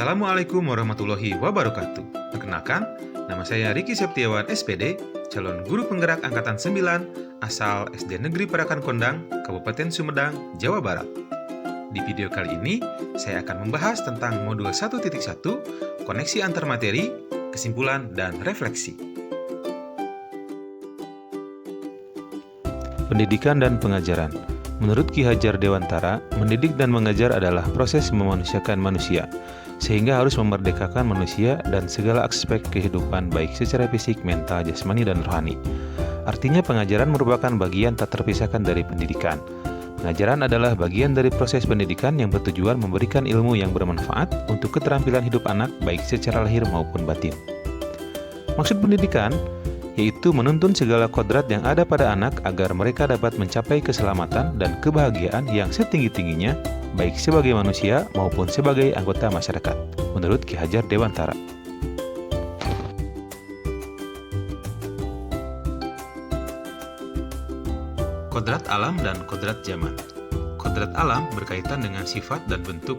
Assalamualaikum warahmatullahi wabarakatuh. Perkenalkan, nama saya Riki Septiawan SPD, calon guru penggerak Angkatan 9, asal SD Negeri Parakan Kondang, Kabupaten Sumedang, Jawa Barat. Di video kali ini, saya akan membahas tentang modul 1.1, koneksi antar materi, kesimpulan, dan refleksi. Pendidikan dan pengajaran. Menurut Ki Hajar Dewantara, mendidik dan mengajar adalah proses memanusiakan manusia, sehingga harus memerdekakan manusia dan segala aspek kehidupan baik secara fisik, mental, jasmani, dan rohani. Artinya pengajaran merupakan bagian tak terpisahkan dari pendidikan. Pengajaran adalah bagian dari proses pendidikan yang bertujuan memberikan ilmu yang bermanfaat untuk keterampilan hidup anak baik secara lahir maupun batin. Maksud pendidikan yaitu menuntun segala kodrat yang ada pada anak agar mereka dapat mencapai keselamatan dan kebahagiaan yang setinggi-tingginya, baik sebagai manusia maupun sebagai anggota masyarakat, menurut Ki Hajar Dewantara. Kodrat alam dan kodrat zaman. Kodrat alam berkaitan dengan sifat dan bentuk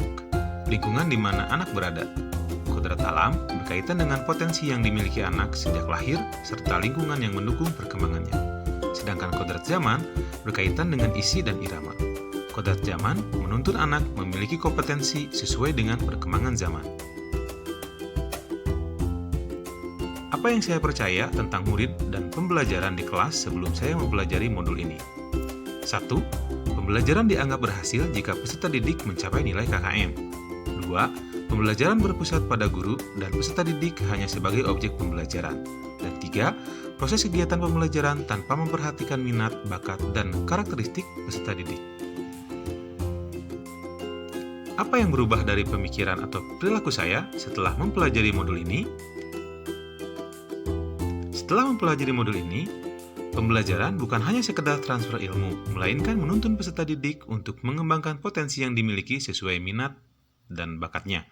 lingkungan di mana anak berada. Kodrat alam berkaitan dengan potensi yang dimiliki anak sejak lahir serta lingkungan yang mendukung perkembangannya. Sedangkan kodrat zaman berkaitan dengan isi dan irama. Kodrat zaman menuntun anak memiliki kompetensi sesuai dengan perkembangan zaman. Apa yang saya percaya tentang murid dan pembelajaran di kelas sebelum saya mempelajari modul ini? 1. Pembelajaran dianggap berhasil jika peserta didik mencapai nilai KKM. 2. Pembelajaran berpusat pada guru dan peserta didik hanya sebagai objek pembelajaran. Dan 3. Proses kegiatan pembelajaran tanpa memperhatikan minat, bakat, dan karakteristik peserta didik. Apa yang berubah dari pemikiran atau perilaku saya setelah mempelajari modul ini? Setelah mempelajari modul ini, pembelajaran bukan hanya sekedar transfer ilmu, melainkan menuntun peserta didik untuk mengembangkan potensi yang dimiliki sesuai minat dan bakatnya.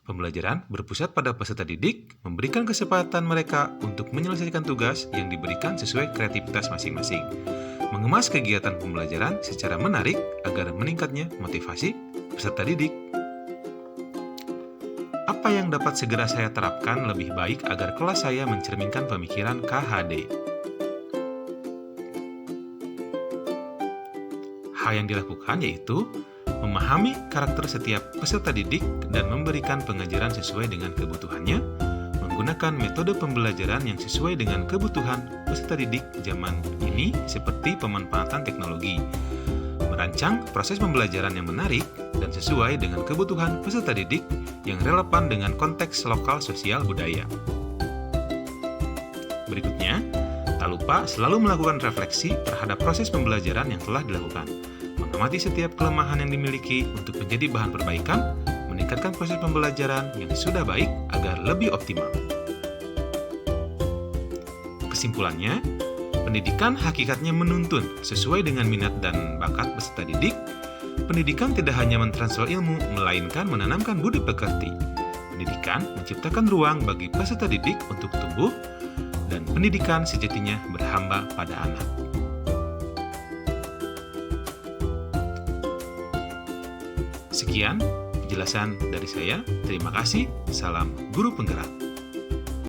Pembelajaran berpusat pada peserta didik, memberikan kesempatan mereka untuk menyelesaikan tugas yang diberikan sesuai kreativitas masing-masing. Mengemas kegiatan pembelajaran secara menarik agar meningkatnya motivasi peserta didik. Apa yang dapat segera saya terapkan lebih baik agar kelas saya mencerminkan pemikiran KHD? Hal yang dilakukan yaitu memahami karakter setiap peserta didik dan memberikan pengajaran sesuai dengan kebutuhannya, menggunakan metode pembelajaran yang sesuai dengan kebutuhan peserta didik zaman ini seperti pemanfaatan teknologi, merancang proses pembelajaran yang menarik dan sesuai dengan kebutuhan peserta didik yang relevan dengan konteks lokal sosial budaya. Berikutnya, tak lupa selalu melakukan refleksi terhadap proses pembelajaran yang telah dilakukan. Mengamati setiap kelemahan yang dimiliki untuk menjadi bahan perbaikan, meningkatkan proses pembelajaran yang sudah baik agar lebih optimal. Kesimpulannya, pendidikan hakikatnya menuntun sesuai dengan minat dan bakat peserta didik. Pendidikan tidak hanya mentransfer ilmu, melainkan menanamkan budi pekerti. Pendidikan menciptakan ruang bagi peserta didik untuk tumbuh, dan pendidikan sejatinya berhamba pada anak. Sekian penjelasan dari saya. Terima kasih. Salam guru penggerak.